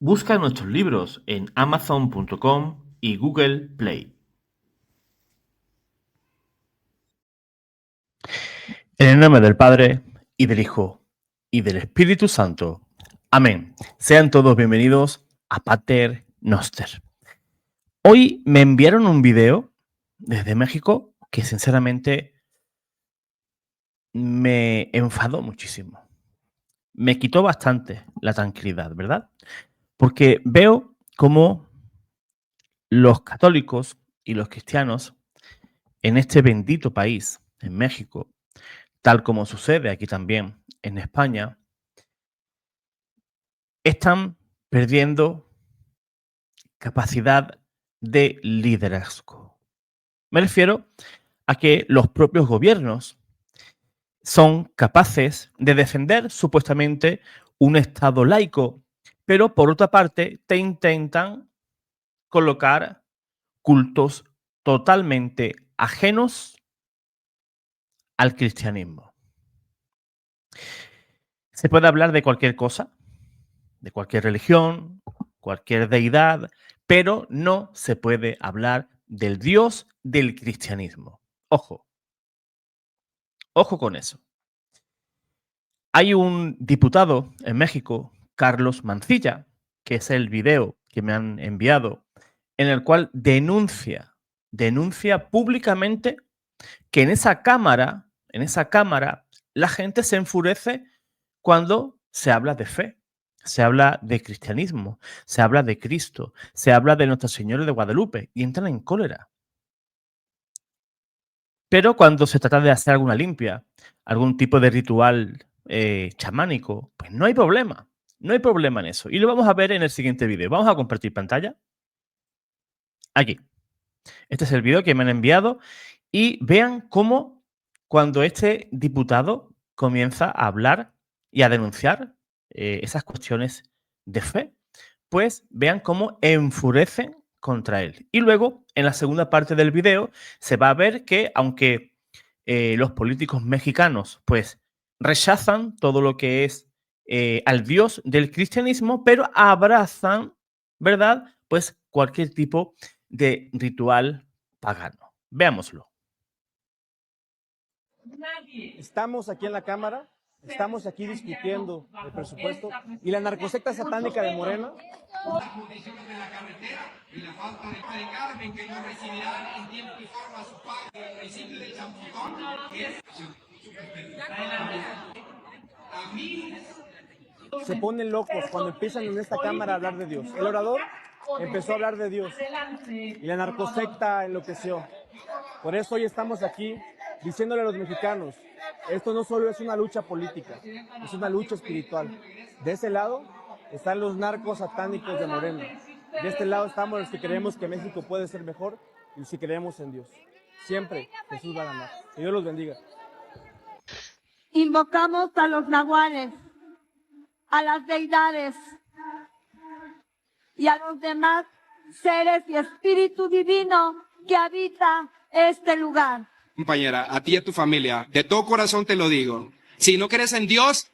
Busca nuestros libros en Amazon.com y Google Play. En el nombre del Padre, y del Hijo, y del Espíritu Santo. Amén. Sean todos bienvenidos a Pater Noster. Hoy me enviaron un video desde México que sinceramente me enfadó muchísimo. Me quitó bastante la tranquilidad, ¿verdad? Porque veo cómo los católicos y los cristianos en este bendito país, en México, tal como sucede aquí también en España, están perdiendo capacidad de liderazgo. Me refiero a que los propios gobiernos son capaces de defender supuestamente un Estado laico, pero por otra parte te intentan colocar cultos totalmente ajenos al cristianismo. Se puede hablar de cualquier cosa, de cualquier religión, cualquier deidad, pero no se puede hablar del Dios del cristianismo. Ojo, ojo con eso. Hay un diputado en México, Carlos Mancilla, que es el video que me han enviado, en el cual denuncia públicamente que en esa cámara, la gente se enfurece cuando se habla de fe, se habla de cristianismo, se habla de Cristo, se habla de Nuestra Señora de Guadalupe y entran en cólera. Pero cuando se trata de hacer alguna limpia, algún tipo de ritual chamánico, pues no hay problema. No hay problema en eso. Y lo vamos a ver en el siguiente vídeo. Vamos a compartir pantalla. Aquí. Este es el vídeo que me han enviado. Y vean cómo cuando este diputado comienza a hablar y a denunciar esas cuestiones de fe, pues vean cómo enfurecen contra él. Y luego, en la segunda parte del video, se va a ver que aunque los políticos mexicanos pues rechazan todo lo que es al Dios del cristianismo, pero abrazan, ¿verdad? Pues cualquier tipo de ritual pagano. Veámoslo. Estamos aquí en la Cámara, estamos aquí discutiendo el presupuesto y la narcosecta satánica de Morena. La condición de la carretera y la falta de Carmen, que no recibirá en tiempo y forma su pago del municipio de Champotón, que es a mí. Se ponen locos cuando empiezan en esta Cámara a hablar de Dios. El orador empezó a hablar de Dios y la narcosecta enloqueció. Por eso hoy estamos aquí diciéndole a los mexicanos, esto no solo es una lucha política, es una lucha espiritual. De ese lado están los narcos satánicos de Morena. De este lado estamos los que creemos que México puede ser mejor y los que creemos en Dios. Siempre Jesús va a ganar. Que Dios los bendiga. Invocamos a los nahuales, a las deidades y a los demás seres y espíritu divino que habita este lugar. Compañera, a ti y a tu familia, de todo corazón te lo digo. Si no crees en Dios,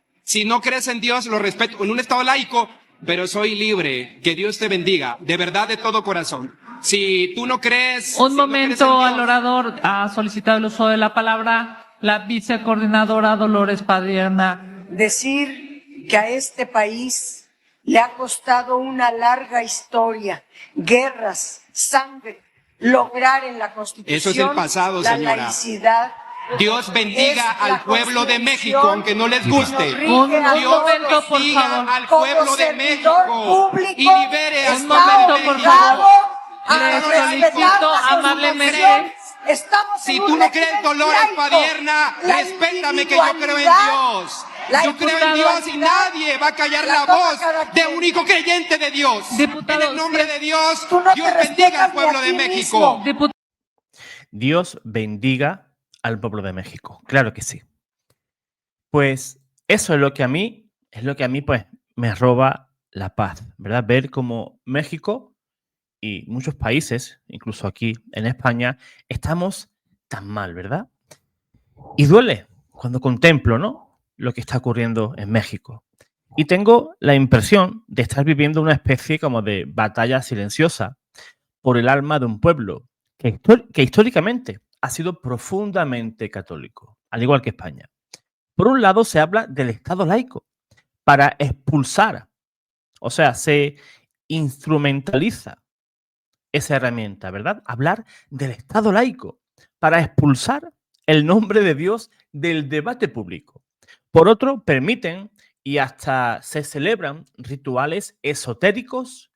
lo respeto en un estado laico, pero soy libre. Que Dios te bendiga, de verdad, de todo corazón. Si tú no crees... Un momento, al orador ha solicitado el uso de la palabra la vicecoordinadora Dolores Padierna. Decir que a este país le ha costado una larga historia, guerras, sangre, lograr en la Constitución eso es el pasado, la señora. laicidad. Dios bendiga al pueblo de México, aunque no les guste. Un Dios momento, por bendiga favor. al pueblo de México y libere a Un momento, por favor. Le solicito amablemente. Si tú no crees, Dolores Padierna, respétame, que yo creo en Dios. Yo creo en Dios y nadie va a callar la voz de un único creyente de Dios. Diputado, en el nombre de Dios, tú no Dios te bendiga al respetas pueblo ni a de ti México. mismo. Dios bendiga al pueblo de México. Claro que sí. Pues eso es lo que a mí pues me roba la paz, ¿verdad? Ver cómo México y muchos países, incluso aquí en España, estamos tan mal, ¿verdad? Y duele cuando contemplo, ¿no?, lo que está ocurriendo en México. Y tengo la impresión de estar viviendo una especie como de batalla silenciosa por el alma de un pueblo que históricamente ha sido profundamente católico, al igual que España. Por un lado, se habla del Estado laico para expulsar, o sea, se instrumentaliza esa herramienta, ¿verdad? Hablar del Estado laico para expulsar el nombre de Dios del debate público. Por otro, permiten y hasta se celebran rituales esotéricos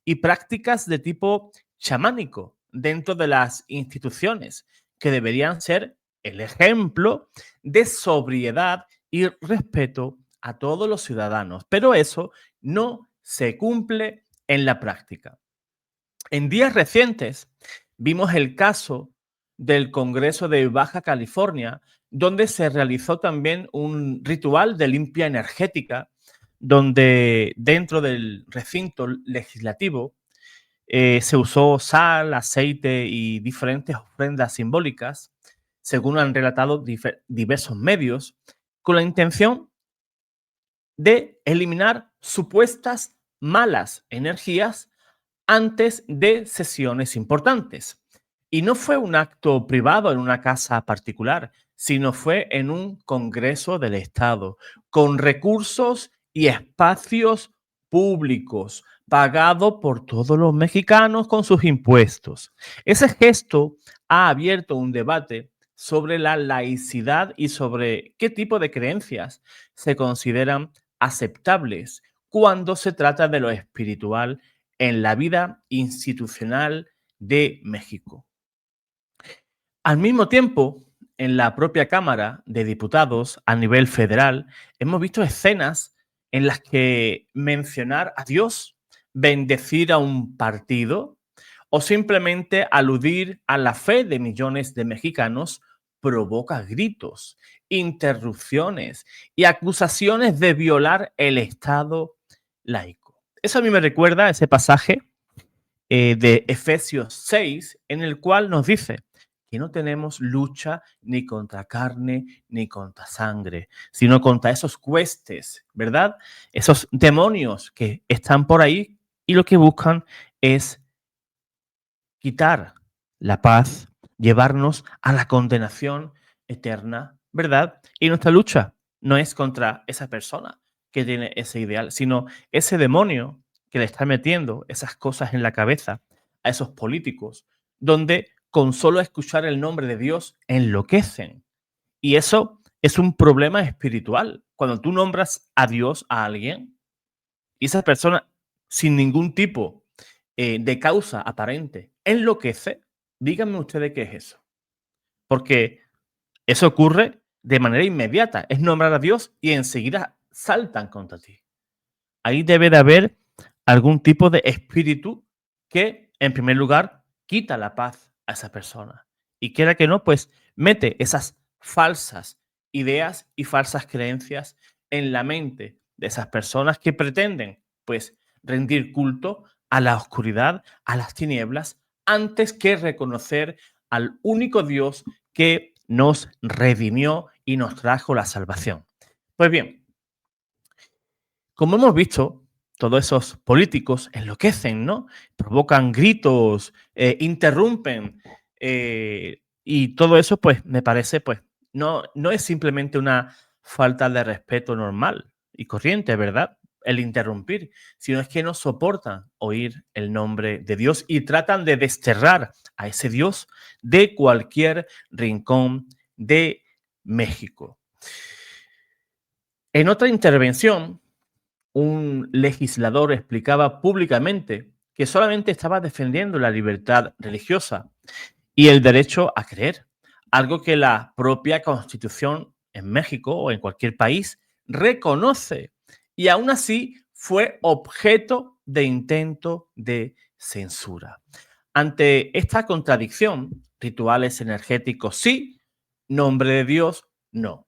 y prácticas de tipo chamánico dentro de las instituciones que deberían ser el ejemplo de sobriedad y respeto a todos los ciudadanos. Pero eso no se cumple en la práctica. En días recientes vimos el caso del Congreso de Baja California, donde se realizó también un ritual de limpia energética, donde dentro del recinto legislativo se usó sal, aceite y diferentes ofrendas simbólicas, según han relatado diversos medios, con la intención de eliminar supuestas malas energías antes de sesiones importantes. Y no fue un acto privado en una casa particular, sino fue en un Congreso del Estado, con recursos y espacios públicos, pagado por todos los mexicanos con sus impuestos. Ese gesto ha abierto un debate sobre la laicidad y sobre qué tipo de creencias se consideran aceptables cuando se trata de lo espiritual en la vida institucional de México. Al mismo tiempo, en la propia Cámara de Diputados a nivel federal, hemos visto escenas en las que mencionar a Dios, bendecir a un partido o simplemente aludir a la fe de millones de mexicanos provoca gritos, interrupciones y acusaciones de violar el Estado laico. Eso a mí me recuerda a ese pasaje de Efesios 6, en el cual nos dice que no tenemos lucha ni contra carne ni contra sangre, sino contra esos huestes, ¿verdad? Esos demonios que están por ahí y lo que buscan es quitar la paz, llevarnos a la condenación eterna, ¿verdad? Y nuestra lucha no es contra esa persona que tiene ese ideal, sino ese demonio que le está metiendo esas cosas en la cabeza a esos políticos, donde con solo escuchar el nombre de Dios enloquecen. Y eso es un problema espiritual. Cuando tú nombras a Dios a alguien y esa persona sin ningún tipo de causa aparente enloquece, díganme ustedes qué es eso. Porque eso ocurre de manera inmediata. Es nombrar a Dios y enseguida saltan contra ti. Ahí debe de haber algún tipo de espíritu que, en primer lugar, quita la paz a esa persona. Y quiera que no, pues mete esas falsas ideas y falsas creencias en la mente de esas personas que pretenden, pues, rendir culto a la oscuridad, a las tinieblas, antes que reconocer al único Dios que nos redimió y nos trajo la salvación. Pues bien, como hemos visto, todos esos políticos enloquecen, ¿no? Provocan gritos, interrumpen, y todo eso, pues, me parece, pues, no es simplemente una falta de respeto normal y corriente, ¿verdad? El interrumpir, sino es que no soportan oír el nombre de Dios y tratan de desterrar a ese Dios de cualquier rincón de México. En otra intervención, un legislador explicaba públicamente que solamente estaba defendiendo la libertad religiosa y el derecho a creer, algo que la propia Constitución en México o en cualquier país reconoce, y aún así fue objeto de intento de censura. Ante esta contradicción, rituales energéticos sí, nombre de Dios no.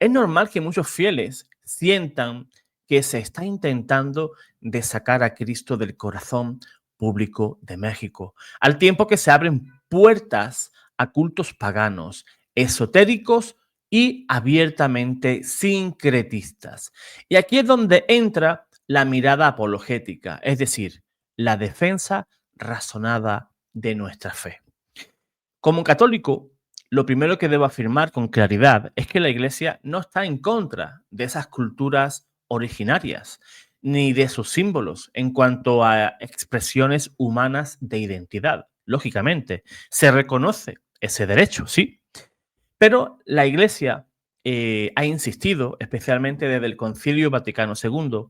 Es normal que muchos fieles sientan que se está intentando de sacar a Cristo del corazón público de México, al tiempo que se abren puertas a cultos paganos, esotéricos y abiertamente sincretistas. Y aquí es donde entra la mirada apologética, es decir, la defensa razonada de nuestra fe. Como católico, lo primero que debo afirmar con claridad es que la Iglesia no está en contra de esas culturas originarias ni de sus símbolos en cuanto a expresiones humanas de identidad. Lógicamente, se reconoce ese derecho, sí, pero la Iglesia ha insistido, especialmente desde el Concilio Vaticano II,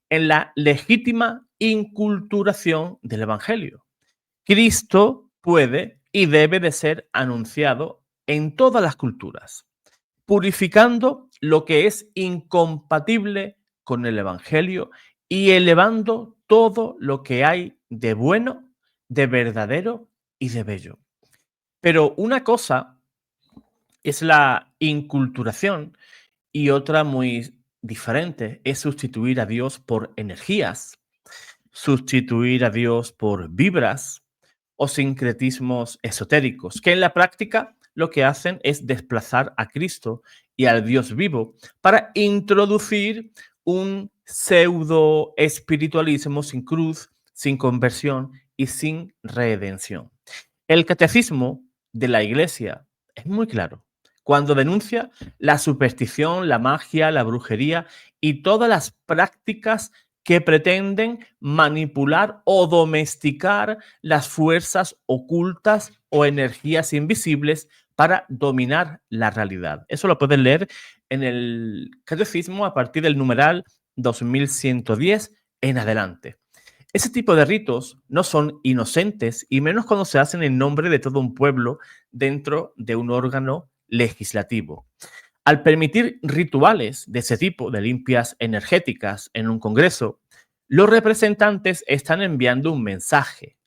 en la legítima inculturación del Evangelio. Cristo puede y debe de ser anunciado en todas las culturas, purificando lo que es incompatible con el Evangelio y elevando todo lo que hay de bueno, de verdadero y de bello. Pero una cosa es la inculturación y otra muy diferente es sustituir a Dios por energías, sustituir a Dios por vibras o sincretismos esotéricos, que en la práctica lo que hacen es desplazar a Cristo y al Dios vivo para introducir un pseudo espiritualismo sin cruz, sin conversión y sin redención. El catecismo de la Iglesia es muy claro cuando denuncia la superstición, la magia, la brujería y todas las prácticas que pretenden manipular o domesticar las fuerzas ocultas o energías invisibles para dominar la realidad. Eso lo pueden leer en el catecismo a partir del numeral 2110 en adelante. Ese tipo de ritos no son inocentes y menos cuando se hacen en nombre de todo un pueblo dentro de un órgano legislativo. Al permitir rituales de ese tipo, de limpias energéticas en un congreso, los representantes están enviando un mensaje.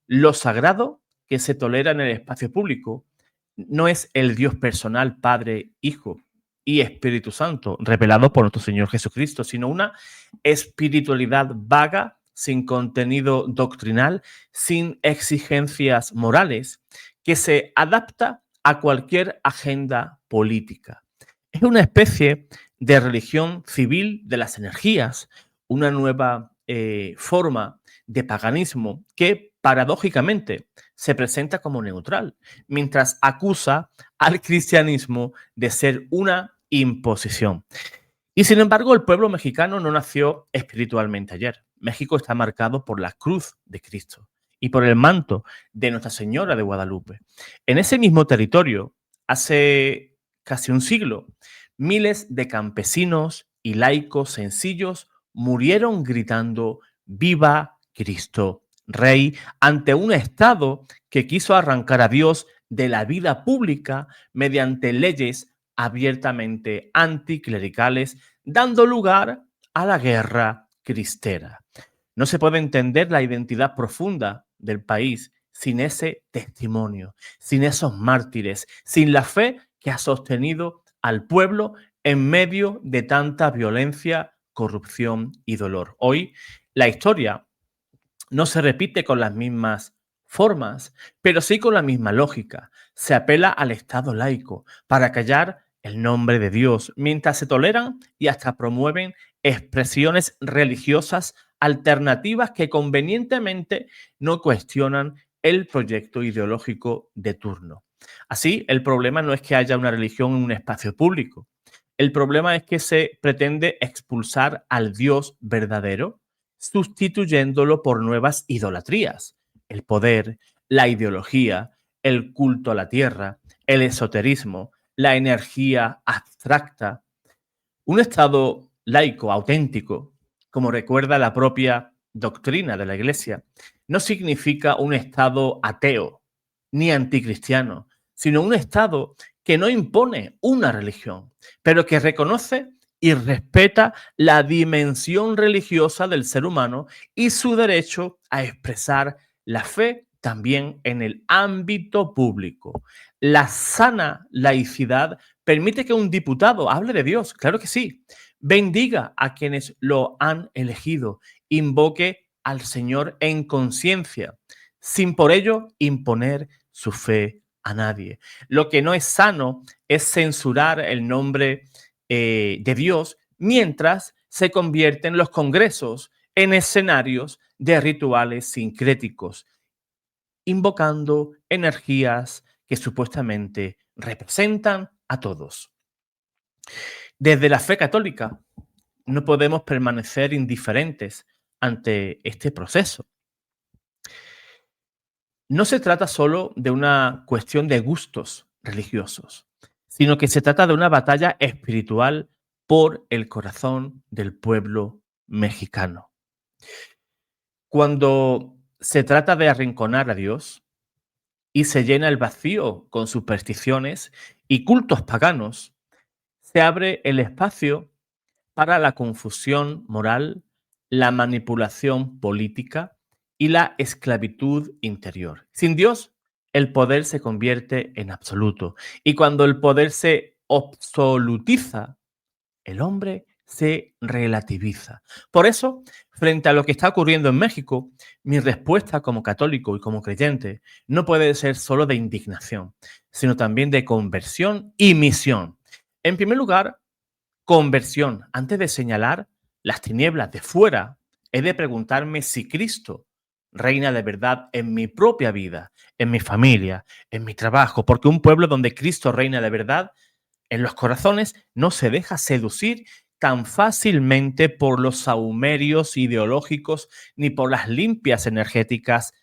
Lo sagrado que se tolera en el espacio público no es el Dios personal, Padre, Hijo y Espíritu Santo, revelado por nuestro Señor Jesucristo, sino una espiritualidad vaga, sin contenido doctrinal, sin exigencias morales, que se adapta a cualquier agenda política. Es una especie de religión civil de las energías, una nueva forma de paganismo que paradójicamente se presenta como neutral, mientras acusa al cristianismo de ser una imposición. Y sin embargo, el pueblo mexicano no nació espiritualmente ayer. México está marcado por la cruz de Cristo y por el manto de Nuestra Señora de Guadalupe. En ese mismo territorio, hace casi un siglo, miles de campesinos y laicos sencillos murieron gritando ¡Viva Cristo Rey! Ante un Estado que quiso arrancar a Dios de la vida pública mediante leyes abiertamente anticlericales, dando lugar a la guerra cristera. No se puede entender la identidad profunda del país sin ese testimonio, sin esos mártires, sin la fe que ha sostenido al pueblo en medio de tanta violencia, corrupción y dolor. Hoy la historia no se repite con las mismas formas, pero sí con la misma lógica. Se apela al Estado laico para callar el nombre de Dios, mientras se toleran y hasta promueven expresiones religiosas alternativas que convenientemente no cuestionan el proyecto ideológico de turno. Así, el problema no es que haya una religión en un espacio público. El problema es que se pretende expulsar al Dios verdadero, sustituyéndolo por nuevas idolatrías, el poder, la ideología, el culto a la tierra, el esoterismo, la energía abstracta. Un Estado laico, auténtico, como recuerda la propia doctrina de la Iglesia, no significa un Estado ateo ni anticristiano, sino un Estado que no impone una religión, pero que reconoce y respeta la dimensión religiosa del ser humano y su derecho a expresar la fe también en el ámbito público. La sana laicidad permite que un diputado hable de Dios, claro que sí, bendiga a quienes lo han elegido, invoque al Señor en conciencia, sin por ello imponer su fe a nadie. Lo que no es sano es censurar el nombre de Dios mientras se convierten los congresos en escenarios de rituales sincréticos, invocando energías que supuestamente representan a todos. Desde la fe católica no podemos permanecer indiferentes ante este proceso. No se trata solo de una cuestión de gustos religiosos, sino que se trata de una batalla espiritual por el corazón del pueblo mexicano. Cuando se trata de arrinconar a Dios y se llena el vacío con supersticiones y cultos paganos, se abre el espacio para la confusión moral, la manipulación política y la esclavitud interior. Sin Dios, el poder se convierte en absoluto. Y cuando el poder se absolutiza, el hombre se relativiza. Por eso, frente a lo que está ocurriendo en México, mi respuesta como católico y como creyente no puede ser solo de indignación, sino también de conversión y misión. En primer lugar, conversión. Antes de señalar las tinieblas de fuera, he de preguntarme si Cristo reina de verdad en mi propia vida, en mi familia, en mi trabajo, porque un pueblo donde Cristo reina de verdad en los corazones no se deja seducir tan fácilmente por los sahumerios ideológicos ni por las limpias energéticas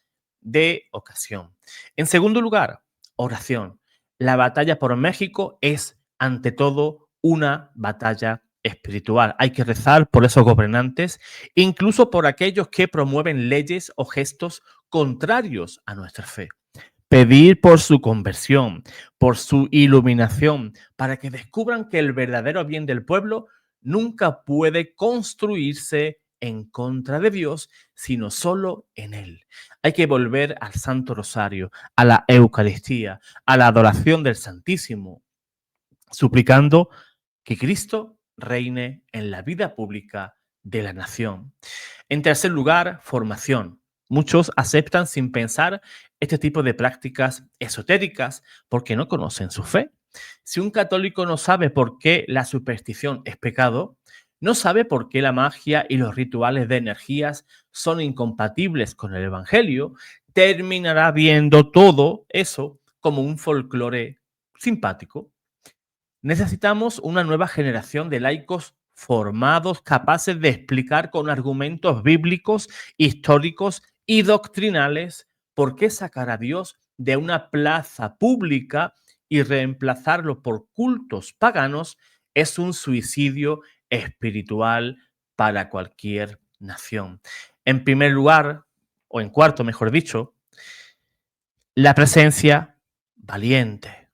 de ocasión. En segundo lugar, oración. La batalla por México es, ante todo, una batalla espiritual. Hay que rezar por esos gobernantes, incluso por aquellos que promueven leyes o gestos contrarios a nuestra fe. Pedir por su conversión, por su iluminación, para que descubran que el verdadero bien del pueblo nunca puede construirse en contra de Dios, sino solo en Él. Hay que volver al Santo Rosario, a la Eucaristía, a la adoración del Santísimo, suplicando que Cristo reine en la vida pública de la nación. En tercer lugar, formación. Muchos aceptan sin pensar este tipo de prácticas esotéricas porque no conocen su fe. Si un católico no sabe por qué la superstición es pecado, no sabe por qué la magia y los rituales de energías son incompatibles con el Evangelio, terminará viendo todo eso como un folclore simpático. Necesitamos una nueva generación de laicos formados, capaces de explicar con argumentos bíblicos, históricos y doctrinales por qué sacar a Dios de una plaza pública y reemplazarlo por cultos paganos es un suicidio espiritual para cualquier nación. En primer lugar, o en cuarto, mejor dicho, la presencia valiente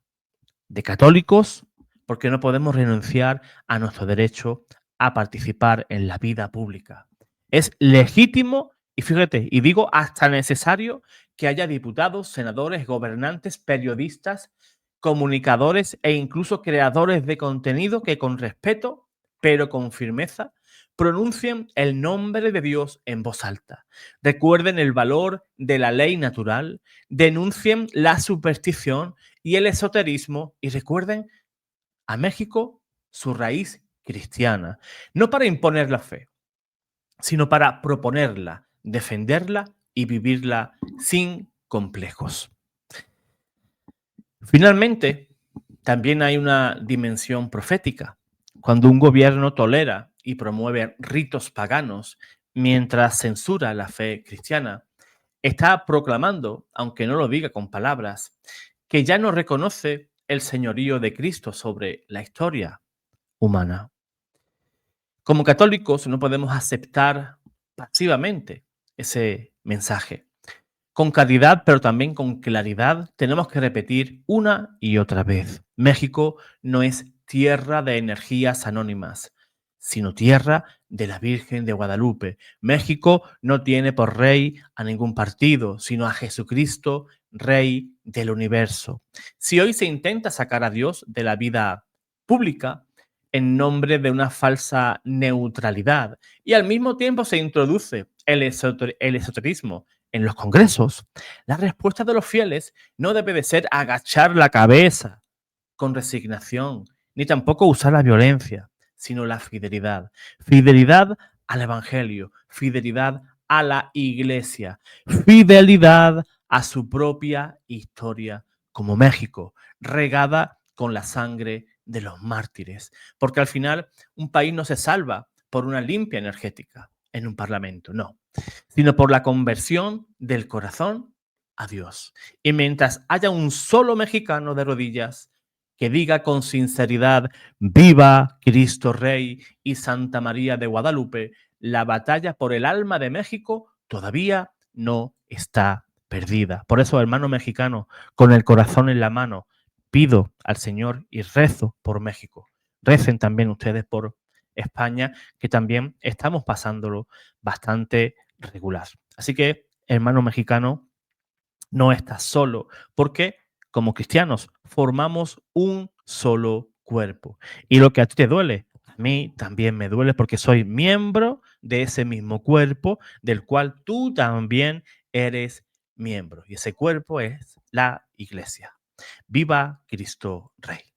de católicos, porque no podemos renunciar a nuestro derecho a participar en la vida pública. Es legítimo y fíjate, y digo hasta necesario que haya diputados, senadores, gobernantes, periodistas, comunicadores e incluso creadores de contenido que con respeto, pero con firmeza, pronuncien el nombre de Dios en voz alta. Recuerden el valor de la ley natural, denuncien la superstición y el esoterismo y recuerden a México su raíz cristiana, no para imponer la fe, sino para proponerla, defenderla y vivirla sin complejos. Finalmente, también hay una dimensión profética. Cuando un gobierno tolera y promueve ritos paganos mientras censura la fe cristiana, está proclamando, aunque no lo diga con palabras, que ya no reconoce el señorío de Cristo sobre la historia humana. Como católicos no podemos aceptar pasivamente ese mensaje. Con caridad, pero también con claridad, tenemos que repetir una y otra vez. México no es tierra de energías anónimas, sino tierra de la Virgen de Guadalupe. México no tiene por rey a ningún partido, sino a Jesucristo, Rey del universo. Si hoy se intenta sacar a Dios de la vida pública en nombre de una falsa neutralidad y al mismo tiempo se introduce el esoterismo en los congresos, la respuesta de los fieles no debe de ser agachar la cabeza con resignación, ni tampoco usar la violencia, sino la fidelidad. Fidelidad al Evangelio, fidelidad a la Iglesia, fidelidad a su propia historia como México, regada con la sangre de los mártires. Porque al final un país no se salva por una limpia energética en un parlamento, no, sino por la conversión del corazón a Dios. Y mientras haya un solo mexicano de rodillas que diga con sinceridad, viva Cristo Rey y Santa María de Guadalupe, la batalla por el alma de México todavía no está perdida. Por eso, hermano mexicano, con el corazón en la mano, pido al Señor y rezo por México. Recen también ustedes por España, que también estamos pasándolo bastante regular. Así que, hermano mexicano, no estás solo, porque como cristianos formamos un solo cuerpo. Y lo que a ti te duele, a mí también me duele, porque soy miembro de ese mismo cuerpo del cual tú también eres miembro. Y ese cuerpo es la Iglesia. ¡Viva Cristo Rey!